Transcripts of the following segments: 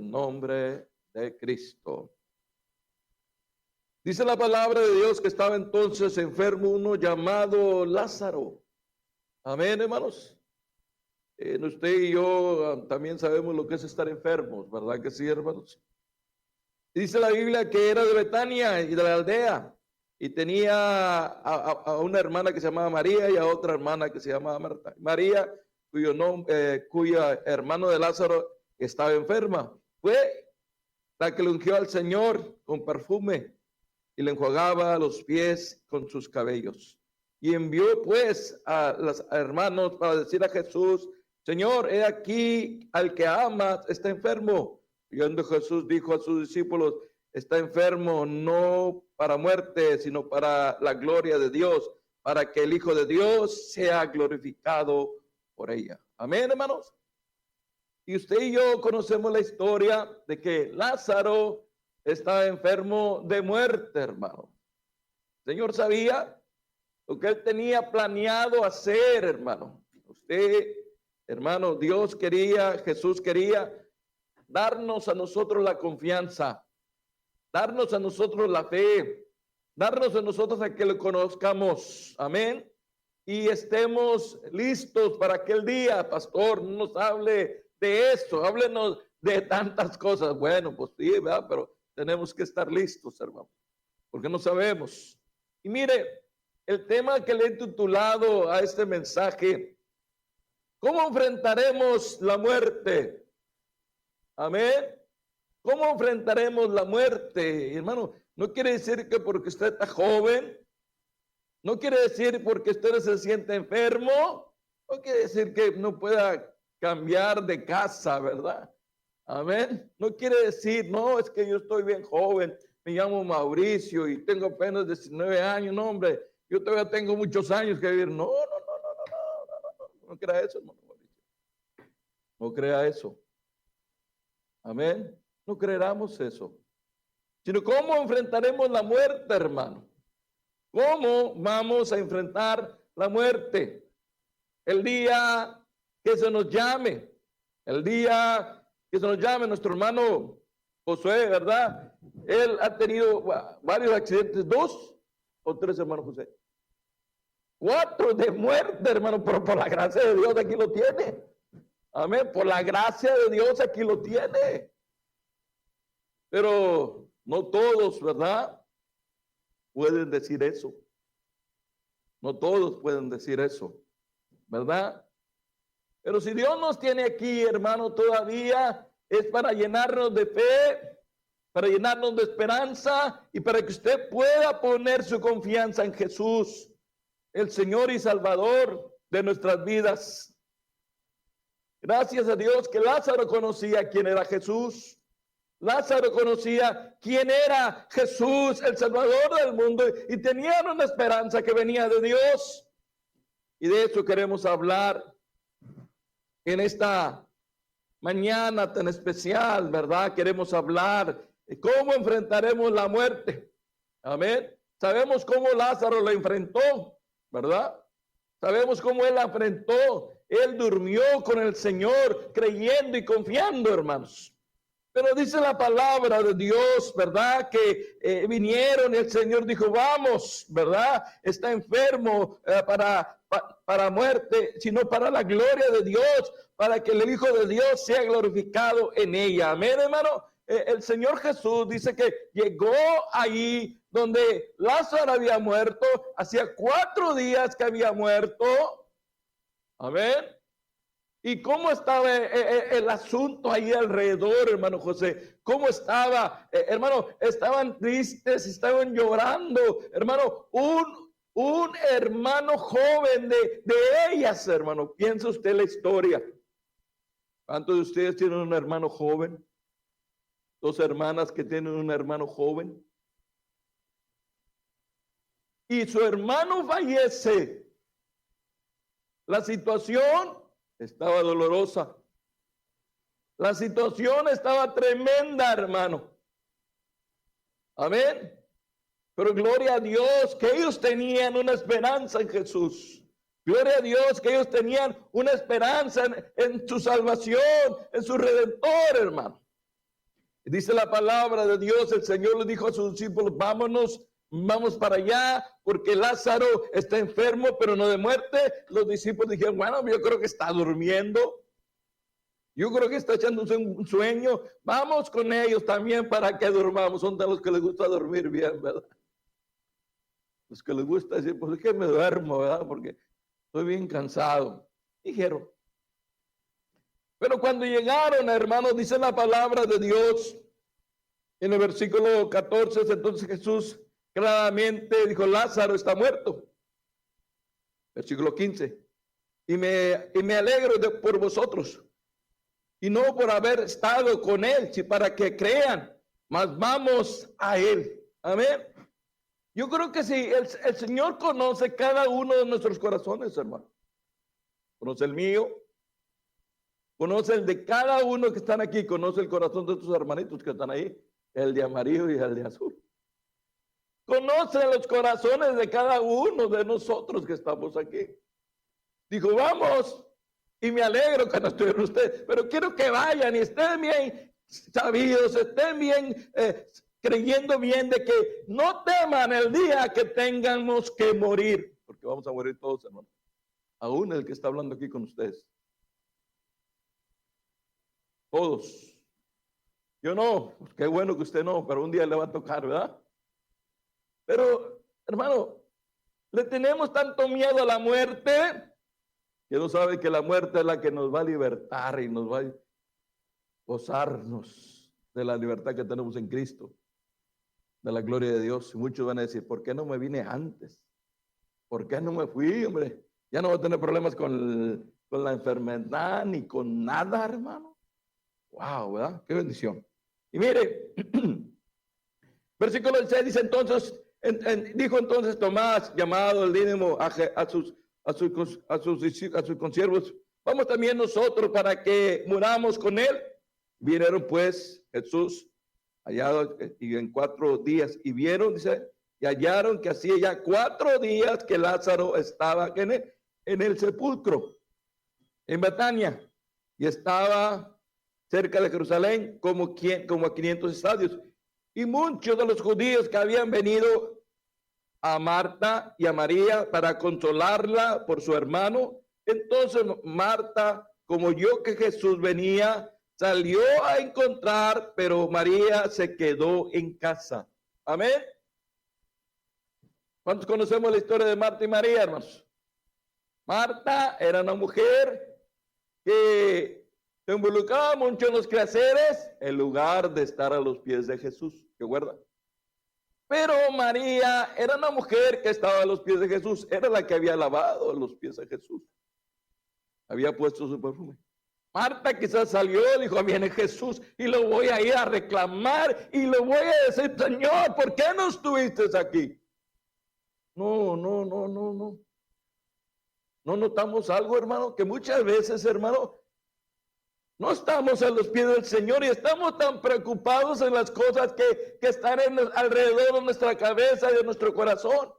el nombre de Cristo. Dice la palabra de Dios que estaba entonces enfermo uno llamado Lázaro. Amén, hermanos. Usted y yo también sabemos lo que es estar enfermos, ¿verdad que sí, hermanos? Dice la Biblia que era de Betania y de la aldea, y tenía a una hermana que se llamaba María y a otra hermana que se llamaba Marta. María, cuyo hermano de Lázaro estaba enferma, fue la que le ungió al Señor con perfume y le enjuagaba los pies con sus cabellos. Y envió pues a los hermanos para decir a Jesús: Señor, he aquí al que amas está enfermo. Y cuando Jesús dijo a sus discípulos: está enfermo no para muerte, sino para la gloria de Dios, para que el Hijo de Dios sea glorificado por ella. Amén, hermanos. Y usted y yo conocemos la historia de que Lázaro estaba enfermo de muerte, hermano. El Señor sabía lo que él tenía planeado hacer, hermano. Usted, hermano, Dios quería, Jesús quería darnos a nosotros la confianza, darnos a nosotros la fe, darnos a nosotros a que lo conozcamos. Amén. Y estemos listos para aquel día. Pastor, no nos hable de eso, háblenos de tantas cosas. Bueno, pues sí, ¿verdad? Pero tenemos que estar listos, hermano, porque no sabemos. Y mire, el tema que le he titulado a este mensaje: ¿cómo enfrentaremos la muerte? Amén. ¿Cómo enfrentaremos la muerte? Hermano, no quiere decir que porque usted está joven, no quiere decir porque usted se siente enfermo, no quiere decir que no pueda cambiar de casa, ¿verdad? Amén. No quiere decir, no, es que yo estoy bien joven, me llamo Mauricio y tengo apenas 19 años, no, hombre, yo todavía tengo muchos años que vivir. No crea eso, hermano Mauricio. No crea eso. Amén. No creeramos eso. Sino cómo enfrentaremos la muerte, hermano. ¿Cómo vamos a enfrentar la muerte? El día que se nos llame, el día que se nos llame. Nuestro hermano Josué, ¿verdad? Él ha tenido varios accidentes, 2 o 3, hermano José. 4 de muerte, hermano, pero por la gracia de Dios aquí lo tiene. Amén, por la gracia de Dios aquí lo tiene. Pero no todos, ¿verdad?, pueden decir eso. No todos pueden decir eso, ¿verdad? Pero si Dios nos tiene aquí, hermano, todavía es para llenarnos de fe, para llenarnos de esperanza y para que usted pueda poner su confianza en Jesús, el Señor y Salvador de nuestras vidas. Gracias a Dios que Lázaro conocía quién era Jesús. Lázaro conocía quién era Jesús, el Salvador del mundo, y tenían una esperanza que venía de Dios. Y de eso queremos hablar en esta mañana tan especial, ¿verdad? Queremos hablar de cómo enfrentaremos la muerte. Amén. Sabemos cómo Lázaro la enfrentó, ¿verdad? Sabemos cómo él la enfrentó. Él durmió con el Señor, creyendo y confiando, hermanos. Pero dice la palabra de Dios, ¿verdad? Que vinieron y el Señor dijo: vamos, ¿verdad? Está enfermo para muerte, sino para la gloria de Dios, para que el Hijo de Dios sea glorificado en ella. Amén, hermano. El Señor Jesús dice que llegó ahí donde Lázaro había muerto, hacía 4 días que había muerto. Amén. ¿Y cómo estaba el asunto ahí alrededor, hermano José? ¿Cómo estaba? Hermano, estaban tristes, estaban llorando. Hermano, un hermano joven de ellas, hermano. Piensa usted la historia. ¿Cuántos de ustedes tienen un hermano joven? 2 hermanas que tienen un hermano joven. Y su hermano fallece. La situación estaba dolorosa. La situación estaba tremenda, hermano. Amén. Pero gloria a Dios que ellos tenían una esperanza en Jesús. Gloria a Dios que ellos tenían una esperanza en su salvación, en su Redentor, hermano. Dice la palabra de Dios, el Señor le dijo a sus discípulos, vamos para allá, porque Lázaro está enfermo, pero no de muerte. Los discípulos dijeron, bueno, yo creo que está durmiendo. Yo creo que está echándose un sueño. Vamos con ellos también para que durmamos. Son de los que les gusta dormir bien, ¿verdad? Los que les gusta decir, pues es que me duermo, ¿verdad? Porque estoy bien cansado. Dijeron. Pero cuando llegaron, hermanos, dice la palabra de Dios en el versículo 14, entonces Jesús claramente dijo, Lázaro está muerto. Versículo 15. Y me alegro por vosotros, y no por haber estado con él, sino para que crean, mas vamos a él. Amén. Yo creo que sí, el Señor conoce cada uno de nuestros corazones, hermano. Conoce el mío, conoce el de cada uno que están aquí, conoce el corazón de tus hermanitos que están ahí, el de amarillo y el de azul. Conoce los corazones de cada uno de nosotros que estamos aquí. Dijo, vamos, y me alegro que no estuvieron ustedes, pero quiero que vayan y estén bien sabidos, estén bien, creyendo bien de que no teman el día que tengamos que morir, porque vamos a morir todos, hermano. Aún el que está hablando aquí con ustedes. Todos. Yo no, pues qué bueno que usted no, pero un día le va a tocar, ¿verdad? Pero, hermano, le tenemos tanto miedo a la muerte que no sabe que la muerte es la que nos va a libertar y nos va a gozarnos de la libertad que tenemos en Cristo, de la gloria de Dios. Y muchos van a decir, ¿por qué no me vine antes? ¿Por qué no me fui, hombre? Ya no voy a tener problemas con la enfermedad ni con nada, hermano. Wow, ¿verdad? Qué bendición. Y mire, versículo 6 dice entonces, dijo entonces Tomás, llamado el Dídimo, a sus consiervos, vamos también nosotros para que muramos con él. Vinieron pues Jesús hallado y en 4 días, y vieron, dice, y hallaron que hacía ya 4 días que Lázaro estaba en el sepulcro, en Betania, y estaba cerca de Jerusalén, como a 500 estadios. Y muchos de los judíos que habían venido a Marta y a María para consolarla por su hermano. Entonces Marta, como oyó que Jesús venía, salió a encontrar, pero María se quedó en casa. Amén. ¿Cuántos conocemos la historia de Marta y María, hermanos? Marta era una mujer que se involucraba mucho en los quehaceres en lugar de estar a los pies de Jesús. ¿Te acuerdas? Pero María era una mujer que estaba a los pies de Jesús. Era la que había lavado los pies de Jesús. Había puesto su perfume. Marta quizás salió, dijo, viene Jesús y lo voy a ir a reclamar y lo voy a decir, Señor, ¿por qué no estuviste aquí? No. ¿No notamos algo, hermano? Que muchas veces, hermano, no estamos a los pies del Señor y estamos tan preocupados en las cosas que están alrededor de nuestra cabeza y de nuestro corazón.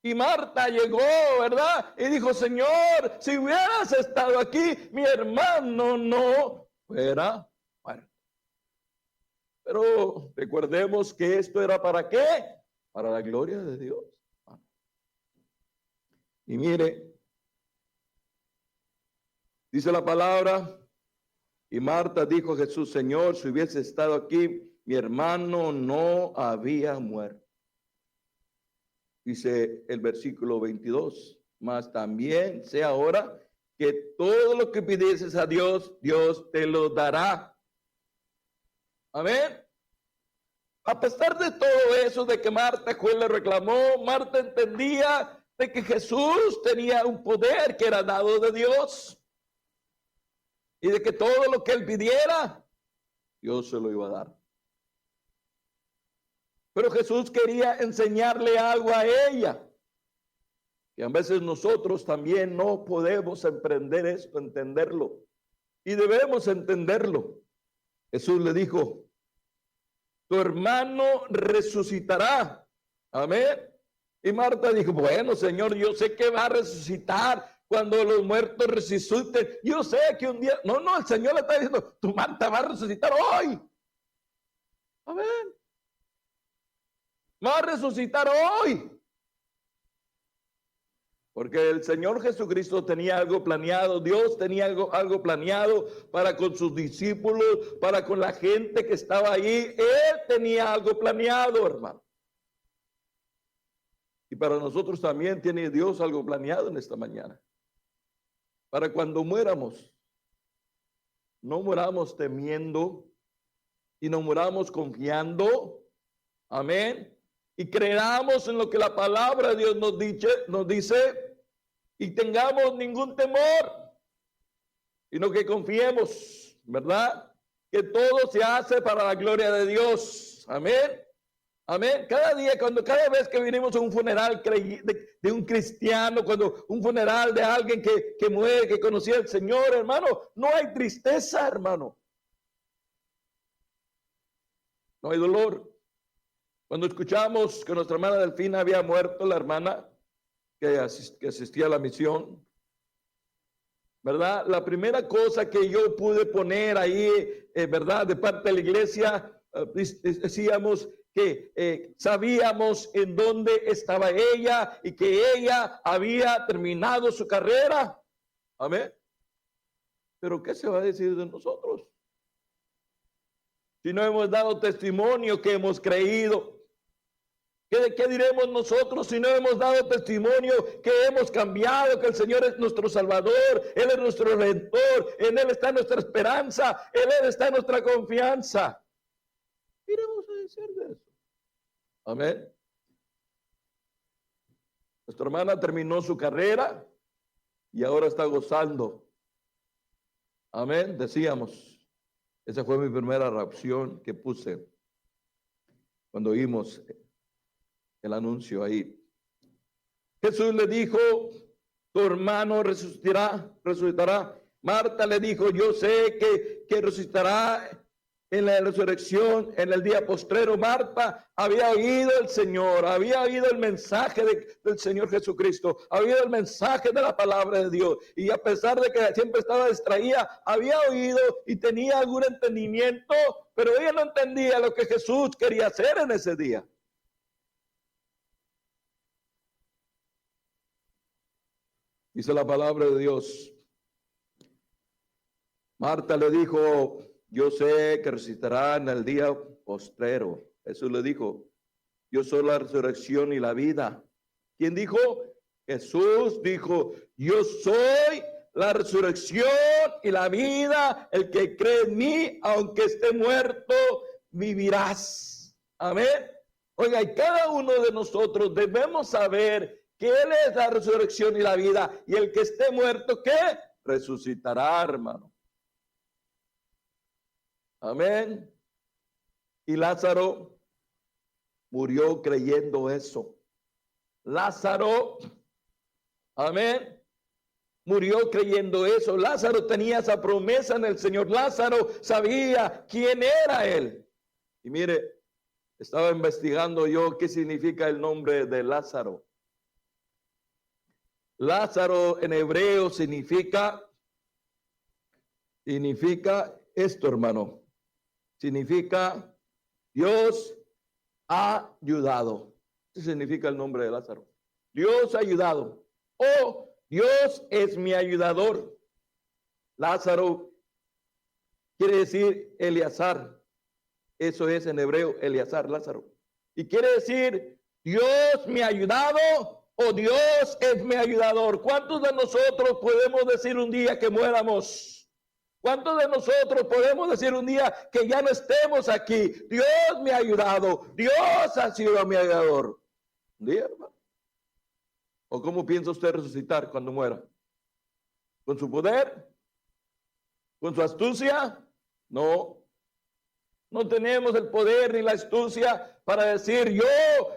Y Marta llegó, ¿verdad? Y dijo, Señor, si hubieras estado aquí, mi hermano no fuera muerto. Pero recordemos que esto era ¿para qué? Para la gloria de Dios. Y mire, dice la palabra, y Marta dijo a Jesús, Señor, si hubiese estado aquí, mi hermano no había muerto. Dice el versículo 22, mas también sé ahora que todo lo que pidieses a Dios, Dios te lo dará. Amén. A pesar de todo eso, de que Marta le reclamó, Marta entendía de que Jesús tenía un poder que era dado de Dios. Y de que todo lo que él pidiera, Dios se lo iba a dar. Pero Jesús quería enseñarle algo a ella. Y a veces nosotros también no podemos emprender esto, entenderlo. Y debemos entenderlo. Jesús le dijo, tu hermano resucitará. Amén. Y Marta dijo, bueno, Señor, yo sé que va a resucitar. cuando los muertos resuciten. Yo sé que un día, no, el Señor le está diciendo, tu Marta va a resucitar hoy. Amén. Va a resucitar hoy. Porque el Señor Jesucristo tenía algo planeado, Dios tenía algo planeado para con sus discípulos, para con la gente que estaba allí. Él tenía algo planeado, hermano. Y para nosotros también tiene Dios algo planeado en esta mañana. Para cuando muéramos, no muramos temiendo y no muramos confiando. Amén. Y creamos en lo que la palabra de Dios nos dice y tengamos ningún temor, sino que confiemos, ¿verdad? Que todo se hace para la gloria de Dios. Amén. Amén. Cada vez que vinimos a un funeral de un cristiano, cuando un funeral de alguien que muere, que conocía al Señor, hermano, no hay tristeza, hermano. No hay dolor. Cuando escuchamos que nuestra hermana Delfina había muerto, la hermana que asistía a la misión, ¿verdad? La primera cosa que yo pude poner ahí, ¿verdad? De parte de la iglesia, decíamos que sabíamos en dónde estaba ella y que ella había terminado su carrera. Amén. Pero ¿qué se va a decir de nosotros? Si no hemos dado testimonio que hemos creído. ¿Qué diremos nosotros si no hemos dado testimonio que hemos cambiado, que el Señor es nuestro Salvador, Él es nuestro Redentor, en Él está nuestra esperanza, en Él está nuestra confianza? ¿Qué iremos a decir de eso? Amén. Nuestra hermana terminó su carrera y ahora está gozando. Amén, decíamos. Esa fue mi primera reacción que puse cuando oímos el anuncio ahí. Jesús le dijo, tu hermano resucitará. Marta le dijo, yo sé que resucitará en la resurrección, en el día postrero. Marta había oído el Señor, había oído el mensaje del Señor Jesucristo, había oído el mensaje de la palabra de Dios. Y a pesar de que siempre estaba distraída, había oído y tenía algún entendimiento, pero ella no entendía lo que Jesús quería hacer en ese día. Dice la palabra de Dios. Marta le dijo, yo sé que resucitará en el día postrero. Jesús le dijo, yo soy la resurrección y la vida. ¿Quién dijo? Jesús dijo, yo soy la resurrección y la vida. El que cree en mí, aunque esté muerto, vivirás. Amén. Oiga, y cada uno de nosotros debemos saber que Él es la resurrección y la vida. Y el que esté muerto, ¿qué? Resucitará, hermano. Amén. Y Lázaro murió creyendo eso. Lázaro, amén, murió creyendo eso. Lázaro tenía esa promesa en el Señor. Lázaro sabía quién era Él. Y mire, estaba investigando yo qué significa el nombre de Lázaro. Lázaro en hebreo significa esto, hermano. Significa Dios ha ayudado. Eso significa el nombre de Lázaro. Dios ha ayudado. Oh, Dios es mi ayudador. Lázaro quiere decir Eleazar. Eso es en hebreo, Eleazar, Lázaro. Y quiere decir, Dios me ha ayudado o Dios es mi ayudador. ¿Cuántos de nosotros podemos decir un día que muéramos? ¿Cuántos de nosotros podemos decir un día que ya no estemos aquí? Dios me ha ayudado. Dios ha sido mi ayudador. ¿Un día, hermano? ¿O cómo piensa usted resucitar cuando muera? ¿Con su poder? ¿Con su astucia? No. No tenemos el poder ni la astucia para decir yo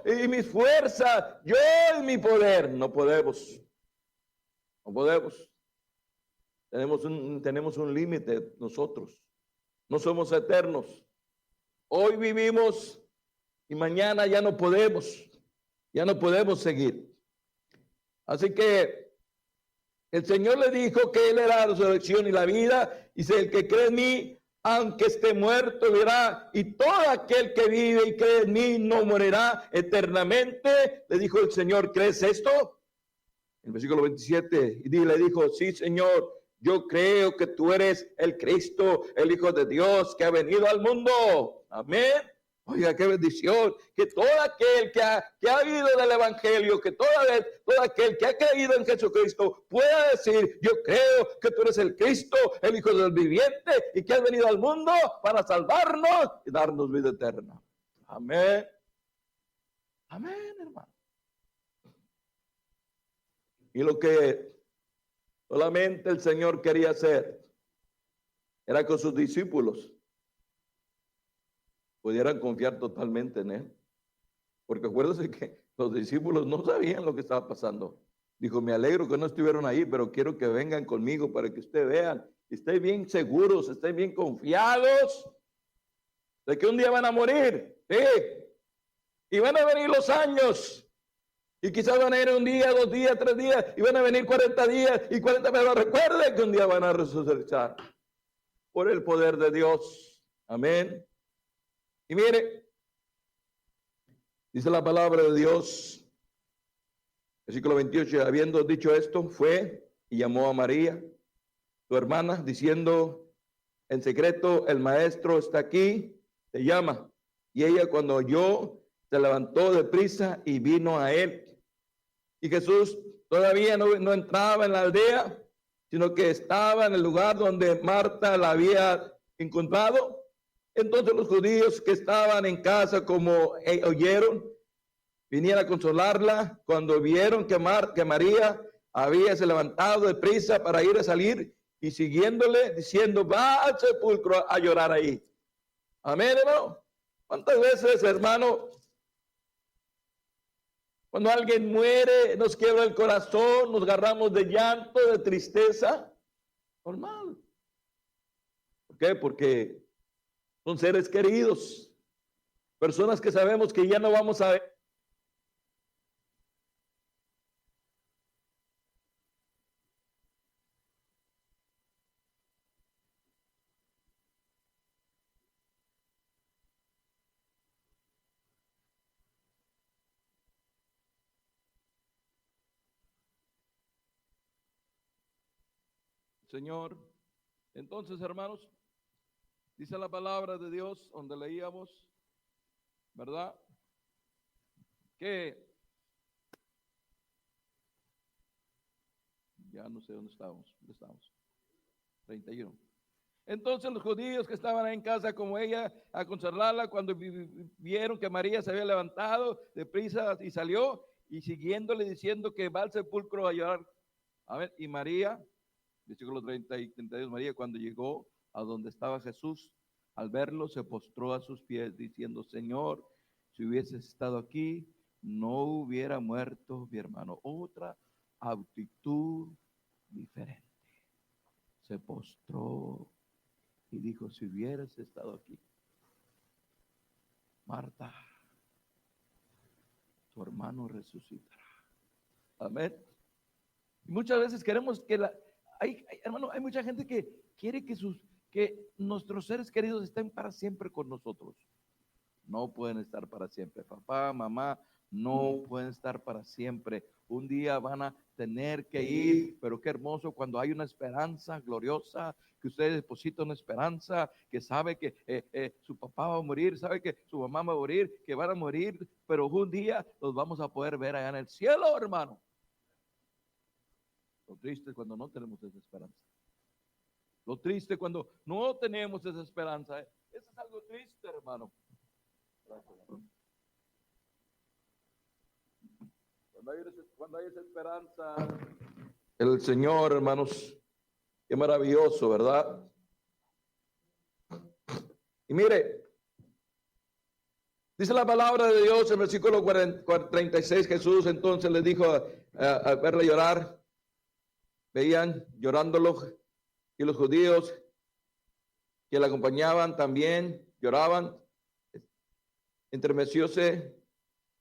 y mis fuerzas, yo y mi poder. No podemos. No podemos. Tenemos un límite nosotros. No somos eternos. Hoy vivimos y mañana ya no podemos. Ya no podemos seguir. Así que El Señor le dijo que Él era la resurrección y la vida. Dice, el que cree en mí, aunque esté muerto, vivirá. Y todo aquel que vive y cree en mí no morirá eternamente. Le dijo el Señor, ¿crees esto? En el versículo 27, y le dijo, sí, Señor, yo creo que tú eres el Cristo, el Hijo de Dios que ha venido al mundo. Amén. Oiga, qué bendición, que todo aquel que ha oído del Evangelio, que todo aquel que ha creído en Jesucristo pueda decir, yo creo que tú eres el Cristo, el Hijo del viviente, y que has venido al mundo para salvarnos y darnos vida eterna. Amén. Amén, hermano. Y lo que solamente el Señor quería hacer era con sus discípulos pudieran confiar totalmente en Él. Porque acuérdense que los discípulos no sabían lo que estaba pasando. Dijo, me alegro que no estuvieron ahí, pero quiero que vengan conmigo para que ustedes vean, estén bien seguros, estén bien confiados de que un día van a morir. ¿Sí? Y van a venir los años. Y quizás van a ir un día, 2 días, 3 días, y van a venir 40 días y 40, pero recuerden que un día van a resucitar por el poder de Dios. Amén. Y mire, dice la palabra de Dios, versículo 28, habiendo dicho esto, fue y llamó a María, su hermana, diciendo en secreto, el maestro está aquí, te llama. Y ella cuando oyó, se levantó de prisa y vino a él. Y Jesús todavía no entraba en la aldea, sino que estaba en el lugar donde Marta la había encontrado. Entonces los judíos que estaban en casa, como oyeron, vinieron a consolarla cuando vieron que María había se levantado de prisa para ir a salir y siguiéndole, diciendo, va al sepulcro a llorar ahí. Amén, hermano. ¿Cuántas veces, hermano, cuando alguien muere, nos quiebra el corazón, nos agarramos de llanto, de tristeza? Normal. ¿Por qué? Porque son seres queridos, personas que sabemos que ya no vamos a ver. Señor, entonces, hermanos, dice la palabra de Dios, donde leíamos, ¿verdad? Que ya no sé dónde estábamos. 31. Entonces los judíos que estaban en casa como ella a consolarla, cuando vieron que María se había levantado de prisa y salió, y siguiéndole diciendo que va al sepulcro a llorar. A ver, y María, versículo 30 y 32, María cuando llegó a donde estaba Jesús, al verlo se postró a sus pies diciendo, Señor, si hubieses estado aquí, no hubiera muerto mi hermano. Otra actitud diferente. Se postró y dijo, si hubieras estado aquí, Marta, tu hermano resucitará. Amén. Y muchas veces queremos que hermano, hay mucha gente que quiere que nuestros seres queridos estén para siempre con nosotros. No pueden estar para siempre. Papá, mamá, no pueden estar para siempre. Un día van a tener que ir, pero qué hermoso cuando hay una esperanza gloriosa, que usted deposita una esperanza, que sabe que su papá va a morir, sabe que su mamá va a morir, que van a morir, pero un día los vamos a poder ver allá en el cielo, hermano. Lo triste es cuando no tenemos esa esperanza. Lo triste cuando no tenemos esa esperanza. Eso es algo triste, hermano. Cuando hay esa esperanza, el Señor, hermanos, qué maravilloso, ¿verdad? Y mire, dice la palabra de Dios en el versículo 36, Jesús entonces le dijo a verle llorar, veían llorándolo, y los judíos que le acompañaban también lloraban. Entremecióse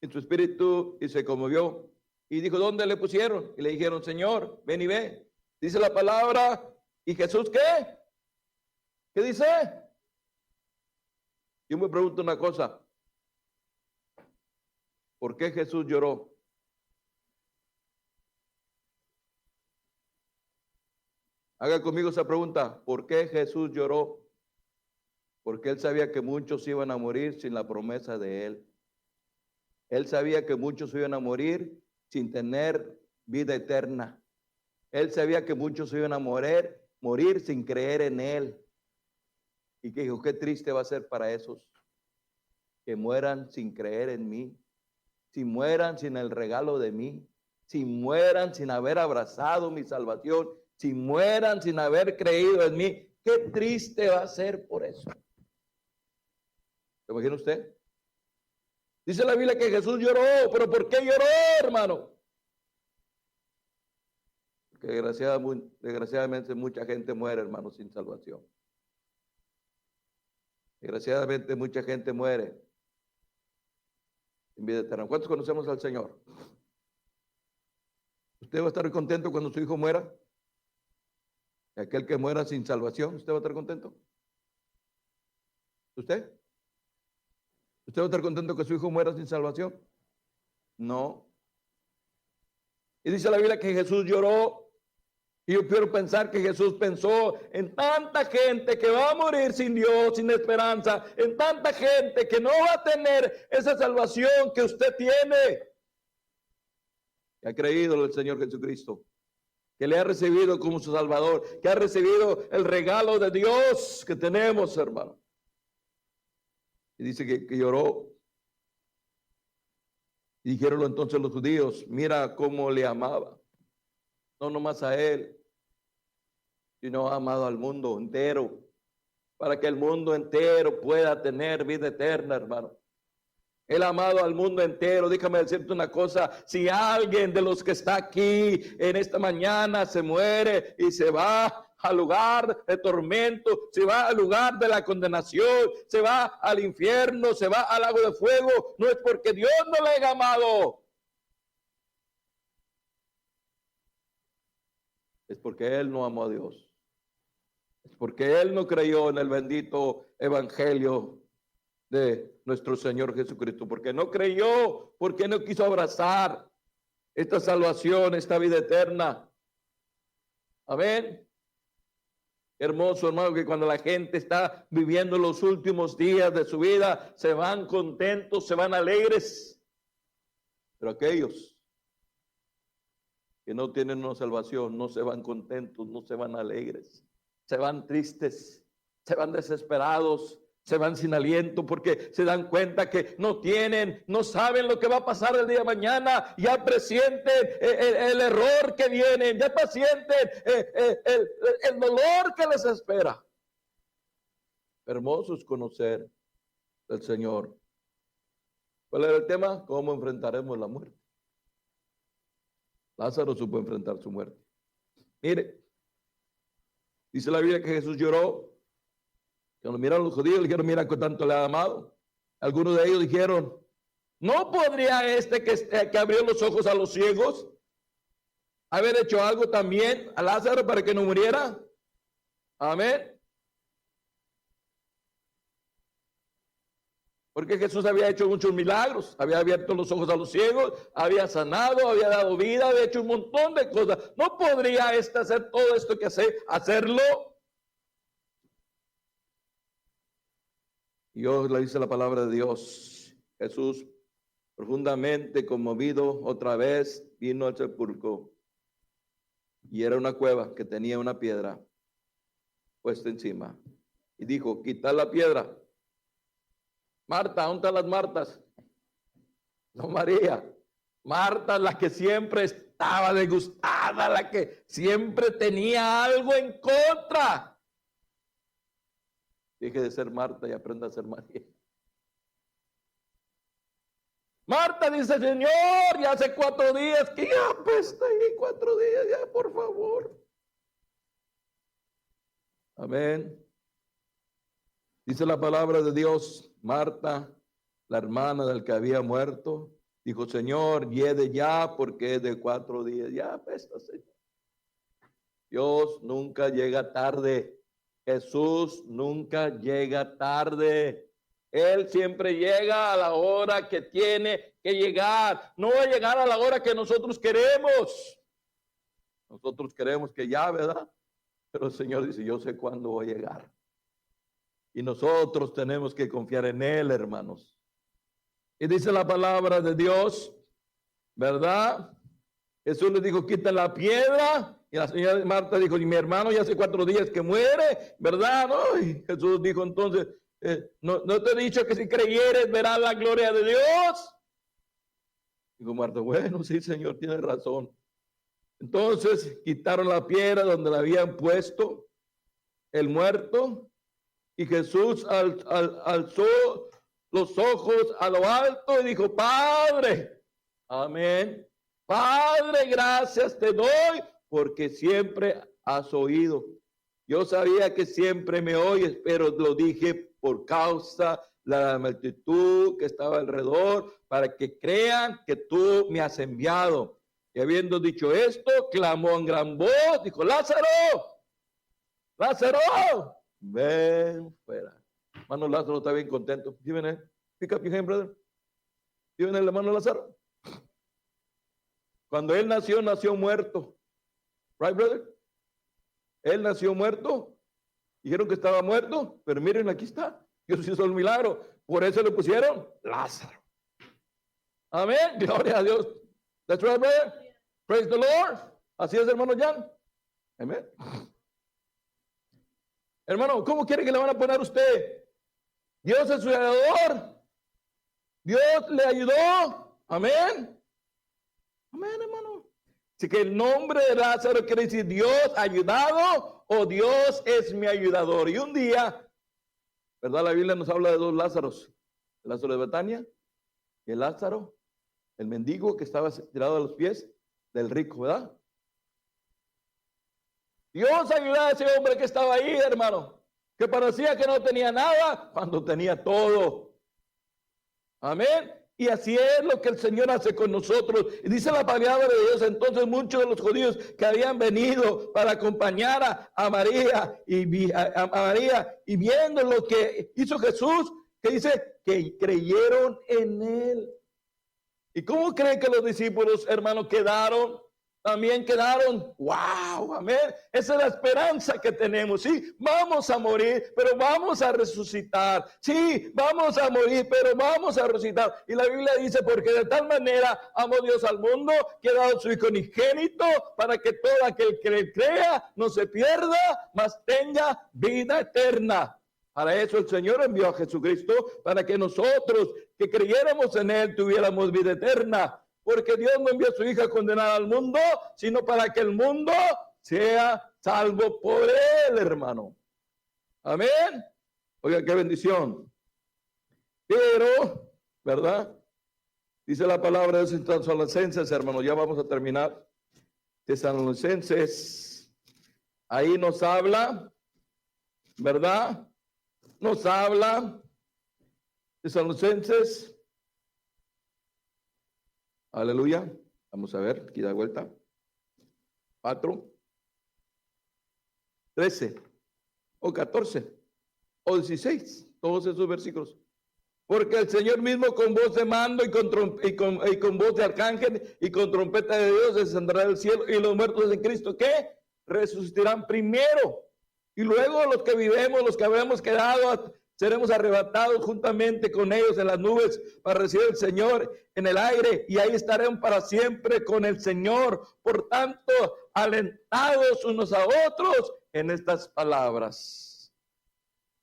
en su espíritu y se conmovió y dijo, ¿dónde le pusieron? Y le dijeron, Señor, ven y ve. Dice la palabra, ¿y Jesús qué? ¿Qué dice? Yo me pregunto una cosa. ¿Por qué Jesús lloró? Haga conmigo esa pregunta. ¿Por qué Jesús lloró? Porque él sabía que muchos iban a morir sin la promesa de él. Él sabía que muchos iban a morir sin tener vida eterna. Él sabía que muchos iban a morir sin creer en él. Y que dijo, qué triste va a ser para esos que mueran sin creer en mí, si mueran sin el regalo de mí, si mueran sin haber abrazado mi salvación, si mueran sin haber creído en mí, qué triste va a ser por eso. ¿Se imagina usted? Dice la Biblia que Jesús lloró, pero ¿por qué lloró, hermano? Porque desgraciadamente mucha gente muere, hermano, sin salvación. Desgraciadamente mucha gente muere en vida eterna. ¿Cuántos conocemos al Señor? ¿Usted va a estar contento cuando su hijo muera? Aquel que muera sin salvación, ¿usted va a estar contento? ¿Usted? ¿Usted va a estar contento que su hijo muera sin salvación? No. Y dice la Biblia que Jesús lloró. Y yo quiero pensar que Jesús pensó en tanta gente que va a morir sin Dios, sin esperanza, en tanta gente que no va a tener esa salvación que usted tiene. Que ha creído en el Señor Jesucristo, que le ha recibido como su Salvador, que ha recibido el regalo de Dios que tenemos, hermano. Y dice que lloró. Y dijeron entonces los judíos, mira cómo le amaba. No nomás a él, sino ha amado al mundo entero, para que el mundo entero pueda tener vida eterna, hermano. Él ha amado al mundo entero. Déjame decirte una cosa, si alguien de los que está aquí en esta mañana se muere y se va al lugar de tormento, se va al lugar de la condenación, se va al infierno, se va al lago de fuego, no es porque Dios no le haya amado, es porque él no amó a Dios. Es porque él no creyó en el bendito evangelio de nuestro Señor Jesucristo. Porque no creyó, porque no quiso abrazar esta salvación, esta vida eterna. Amén. Hermoso, hermano, que cuando la gente está viviendo los últimos días de su vida, se van contentos, se van alegres. Pero aquellos que no tienen una salvación, no se van contentos, no se van alegres, se van tristes, se van desesperados, se van sin aliento porque se dan cuenta que no tienen, no saben lo que va a pasar el día de mañana, ya presienten el error que viene, ya presienten el dolor que les espera. Hermoso es conocer al Señor. ¿Cuál era el tema? ¿Cómo enfrentaremos la muerte? Lázaro supo enfrentar su muerte. Mire, dice la Biblia que Jesús lloró. Cuando miraron los judíos, dijeron, mira cuánto tanto le ha amado. Algunos de ellos dijeron, ¿no podría que abrió los ojos a los ciegos haber hecho algo también a Lázaro para que no muriera? Amén. Porque Jesús había hecho muchos milagros, había abierto los ojos a los ciegos, había sanado, había dado vida, había hecho un montón de cosas. ¿No podría hacer todo esto que hacerlo? Y Dios le dice la palabra de Dios. Jesús, profundamente conmovido, otra vez vino al sepulcro. Y era una cueva que tenía una piedra puesta encima. Y dijo, quita la piedra. Marta, ¿dónde están las Martas? No, María. Marta, la que siempre estaba disgustada, la que siempre tenía algo en contra. Deje de ser Marta y aprenda a ser María. Marta dice, Señor, ya hace 4 días que ya apesta ahí, 4 días, ya por favor. Amén. Dice la palabra de Dios, Marta, la hermana del que había muerto, dijo, Señor, hiede ya porque es de 4 días, ya apesta, Señor. Dios nunca llega tarde. Jesús nunca llega tarde. Él siempre llega a la hora que tiene que llegar. No va a llegar a la hora que nosotros queremos. Nosotros queremos que ya, ¿verdad? Pero el Señor dice, yo sé cuándo voy a llegar. Y nosotros tenemos que confiar en Él, hermanos. Y dice la palabra de Dios, ¿verdad? Jesús le dijo, quita la piedra. Y la señora Marta dijo, y mi hermano ya hace 4 días que muere, ¿verdad? ¿No? Y Jesús dijo entonces, ¿no te he dicho que si creyeres verás la gloria de Dios? Dijo Marta, bueno, sí, Señor, tiene razón. Entonces quitaron la piedra donde la habían puesto el muerto, y Jesús alzó los ojos a lo alto y dijo, Padre, amén, Padre, gracias te doy porque siempre has oído. Yo sabía que siempre me oyes, pero lo dije por causa de la multitud que estaba alrededor, para que crean que tú me has enviado. Y habiendo dicho esto, clamó en gran voz, dijo, Lázaro, Lázaro, ven fuera. Hermano Lázaro está bien contento. ¿Sí ven él? Pick up your hand, brother. ¿Sí ven el hermano Lázaro? Cuando él nació, nació muerto. Right, brother? Él nació muerto. Dijeron que estaba muerto, pero miren, aquí está. Dios hizo el milagro. Por eso le pusieron Lázaro. Amén. Gloria a Dios. That's right, brother. Praise the Lord. Así es, hermano Jan. Amén. Hermano, ¿cómo quiere que le van a poner a usted? Dios es su ayudador. Dios le ayudó. Amén. Amén, hermano. Así que el nombre de Lázaro quiere decir Dios ayudado o Dios es mi ayudador. Y un día, ¿verdad? La Biblia nos habla de 2 Lázaros. El Lázaro de Betania y el Lázaro, el mendigo que estaba tirado a los pies del rico, ¿verdad? Dios ayudó a ese hombre que estaba ahí, hermano, que parecía que no tenía nada cuando tenía todo. Amén. Y así es lo que el Señor hace con nosotros. Y dice la palabra de Dios, entonces muchos de los judíos que habían venido para acompañar a María y viendo lo que hizo Jesús, que dice que creyeron en él. ¿Y cómo creen que los discípulos, hermanos, quedaron? También quedaron, wow, amén. Esa es la esperanza que tenemos. Sí, vamos a morir, pero vamos a resucitar. Sí, vamos a morir, pero vamos a resucitar. Y la Biblia dice, porque de tal manera amó Dios al mundo, que ha dado su Hijo unigénito, para que todo aquel que le crea no se pierda, mas tenga vida eterna. Para eso el Señor envió a Jesucristo, para que nosotros que creyéramos en Él tuviéramos vida eterna. Porque Dios no envió a su hija condenada al mundo, sino para que el mundo sea salvo por él, hermano. Amén. Oiga, qué bendición. Pero, ¿verdad? Dice la palabra de Tesalonicenses, hermano, ya vamos a terminar. Tesalonicenses, ahí nos habla, ¿verdad? Nos habla, Tesalonicenses. Aleluya. Vamos a ver, aquí da vuelta. 4, 13, o 14, o 16, todos esos versículos. Porque el Señor mismo con voz de mando y con voz de arcángel y con trompeta de Dios descenderá del cielo, y los muertos en Cristo, ¿qué? Resucitarán primero. Y luego los que vivemos, los que habemos quedado, seremos arrebatados juntamente con ellos en las nubes para recibir al Señor en el aire, y ahí estaremos para siempre con el Señor. Por tanto, alentados unos a otros en estas palabras.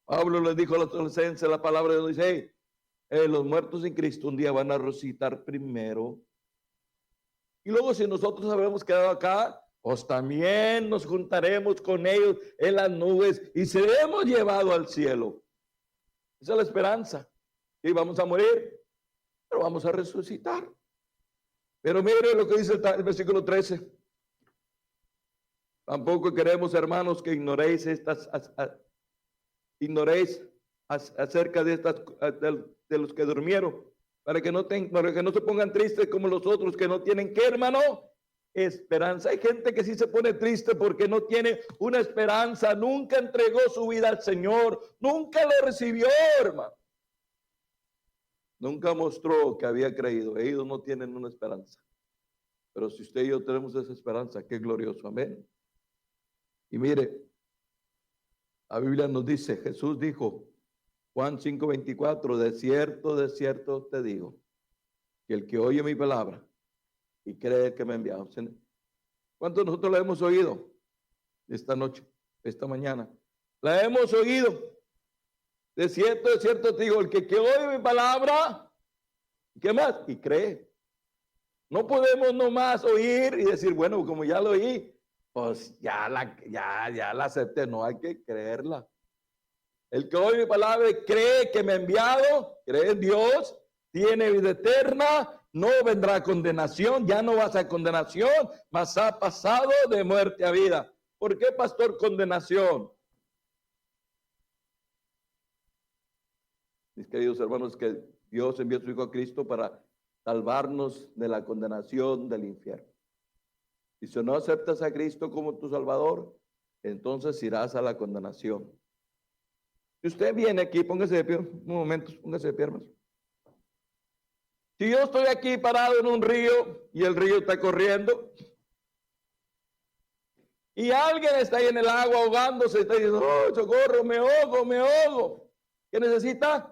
Pablo les dijo a los adolescentes la palabra de Dios, dice, los muertos en Cristo un día van a resucitar primero. Y luego si nosotros habemos quedado acá, pues también nos juntaremos con ellos en las nubes y seremos llevados al cielo. Esa es la esperanza. Y vamos a morir, pero vamos a resucitar. Pero mire lo que dice el versículo 13. Tampoco queremos, hermanos, que ignoréis acerca de estas de los que durmieron, para que no se pongan tristes como los otros que no tienen qué, hermano, esperanza. Hay gente que sí se pone triste porque no tiene una esperanza, nunca entregó su vida al Señor, nunca lo recibió, hermano. Nunca mostró que había creído. Ellos no tienen una esperanza. Pero si usted y yo tenemos esa esperanza, qué glorioso, amén. Y mire, la Biblia nos dice, Jesús dijo, Juan 5:24, de cierto te digo, que el que oye mi palabra y cree que me ha enviado. ¿Cuántos de nosotros la hemos oído esta noche, esta mañana? La hemos oído. De cierto te digo, el que oye mi palabra, ¿qué más? Y cree. No podemos nomás oír y decir, bueno, como ya lo oí, pues ya la acepté. No, hay que creerla. El que oye mi palabra y cree que me ha enviado, cree en Dios, tiene vida eterna, no vendrá condenación, ya no vas a condenación, mas ha pasado de muerte a vida. ¿Por qué, pastor, condenación? Mis queridos hermanos, que Dios envió a su Hijo a Cristo para salvarnos de la condenación del infierno. Y si no aceptas a Cristo como tu Salvador, entonces irás a la condenación. Si usted viene aquí, póngase de pie, un momento, póngase de pie, hermanos. Si yo estoy aquí parado en un río y el río está corriendo, y alguien está ahí en el agua ahogándose, está diciendo, oh, socorro, me ahogo. ¿Qué necesita?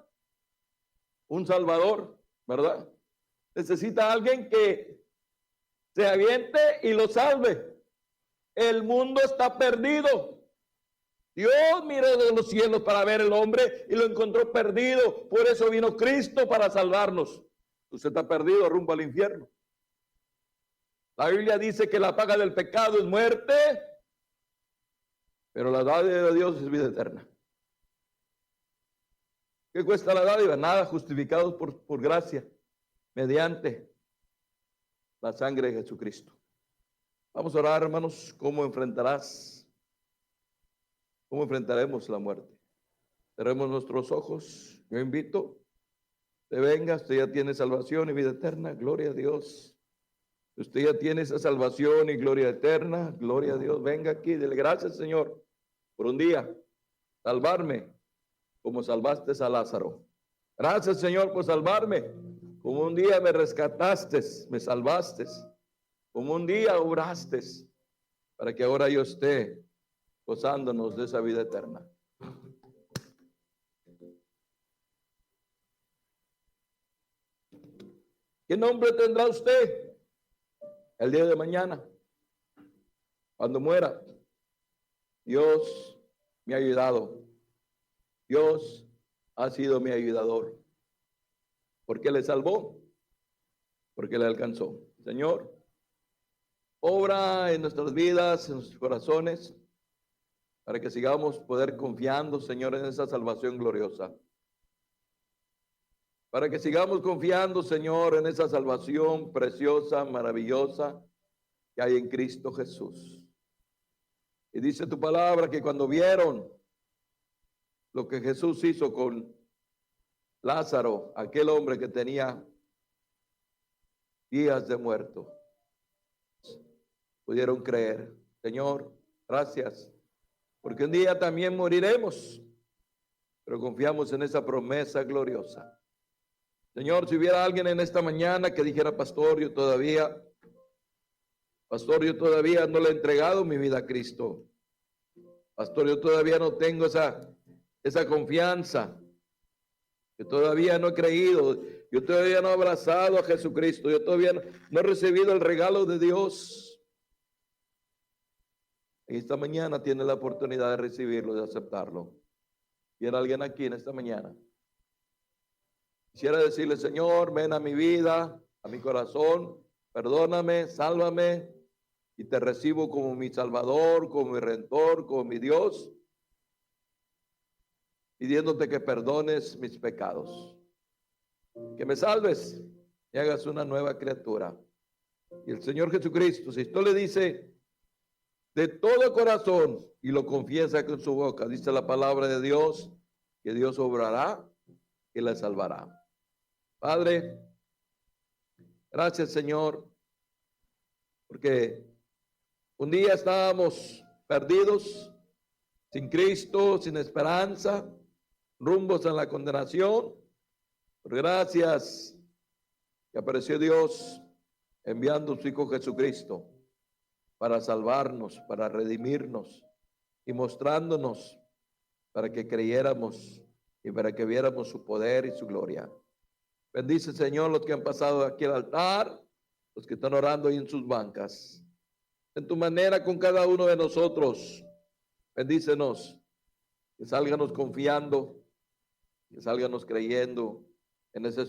Un Salvador, ¿verdad? Necesita alguien que se aviente y lo salve. El mundo está perdido. Dios miró de los cielos para ver el hombre y lo encontró perdido. Por eso vino Cristo para salvarnos. Usted está perdido rumbo al infierno. La Biblia dice que la paga del pecado es muerte, pero la dádiva de Dios es vida eterna. ¿Qué cuesta la dádiva? Nada, justificados por gracia, mediante la sangre de Jesucristo. Vamos a orar, hermanos. ¿Cómo enfrentaremos la muerte? Cerremos nuestros ojos. Yo invito, usted venga, usted ya tiene salvación y vida eterna, gloria a Dios. Usted ya tiene esa salvación y gloria eterna, gloria a Dios. Venga aquí, dele gracias, Señor, por un día salvarme como salvaste a Lázaro. Gracias, Señor, por salvarme. Como un día me rescataste, me salvaste. Como un día obraste para que ahora yo esté gozándonos de esa vida eterna. ¿Qué nombre tendrá usted el día de mañana? Cuando muera. Dios me ha ayudado. Dios ha sido mi ayudador. ¿Por qué le salvó? Porque le alcanzó. Señor, obra en nuestras vidas, en nuestros corazones, para que sigamos poder confiando, Señor, en esa salvación gloriosa. Para que sigamos confiando, Señor, en esa salvación preciosa, maravillosa que hay en Cristo Jesús. Y dice tu palabra que cuando vieron lo que Jesús hizo con Lázaro, aquel hombre que tenía días de muerto, pudieron creer. Señor, gracias, porque un día también moriremos, pero confiamos en esa promesa gloriosa. Señor, si hubiera alguien en esta mañana que dijera, pastor, yo todavía no le he entregado mi vida a Cristo. Pastor, yo todavía no tengo esa confianza. Yo todavía no he creído. Yo todavía no he abrazado a Jesucristo. Yo todavía no he recibido el regalo de Dios. Esta mañana tiene la oportunidad de recibirlo, de aceptarlo. ¿Tiene alguien aquí en esta mañana? Quisiera decirle, Señor, ven a mi vida, a mi corazón, perdóname, sálvame, y te recibo como mi Salvador, como mi Redentor, como mi Dios, pidiéndote que perdones mis pecados, que me salves y hagas una nueva criatura. Y el Señor Jesucristo, si esto le dice de todo corazón y lo confiesa con su boca, dice la palabra de Dios, que Dios obrará y le salvará. Padre, gracias, Señor, porque un día estábamos perdidos, sin Cristo, sin esperanza, rumbos en la condenación. Pero gracias que apareció Dios enviando a su Hijo Jesucristo para salvarnos, para redimirnos y mostrándonos para que creyéramos y para que viéramos su poder y su gloria. Bendice, Señor, los que han pasado aquí al altar, los que están orando ahí en sus bancas. En tu manera con cada uno de nosotros, bendícenos, que salganos confiando, que salganos creyendo en esa